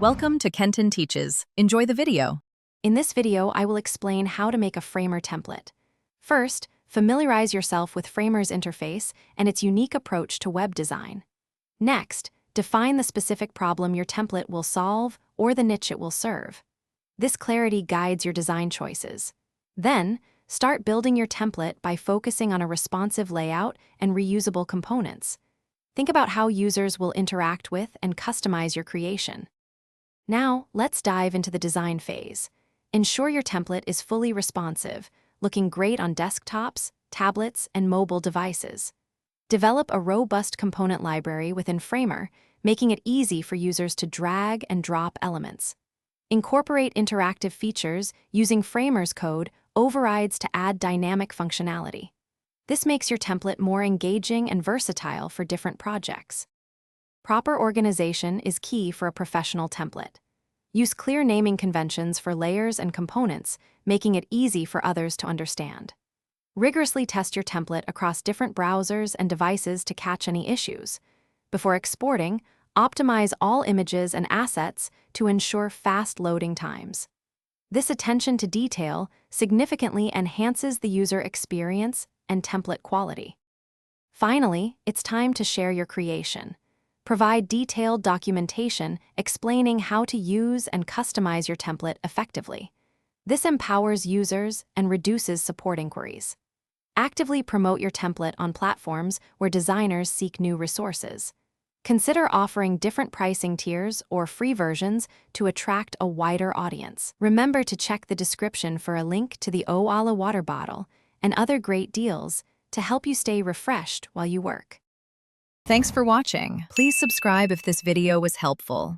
Welcome to Kenton Teaches. Enjoy the video. In this video, I will explain how to make a Framer template. First, familiarize yourself with Framer's interface and its unique approach to web design. Next, define the specific problem your template will solve or the niche it will serve. This clarity guides your design choices. Then, start building your template by focusing on a responsive layout and reusable components. Think about how users will interact with and customize your creation. Now, let's dive into the design phase. Ensure your template is fully responsive, looking great on desktops, tablets, and mobile devices. Develop a robust component library within Framer, making it easy for users to drag and drop elements. Incorporate interactive features using Framer's code overrides to add dynamic functionality. This makes your template more engaging and versatile for different projects. Proper organization is key for a professional template. Use clear naming conventions for layers and components, making it easy for others to understand. Rigorously test your template across different browsers and devices to catch any issues. Before exporting, optimize all images and assets to ensure fast loading times. This attention to detail significantly enhances the user experience and template quality. Finally, it's time to share your creation. Provide detailed documentation explaining how to use and customize your template effectively. This empowers users and reduces support inquiries. Actively promote your template on platforms where designers seek new resources. Consider offering different pricing tiers or free versions to attract a wider audience. Remember to check the description for a link to the Oala water bottle and other great deals to help you stay refreshed while you work. Thanks for watching. Please subscribe if this video was helpful.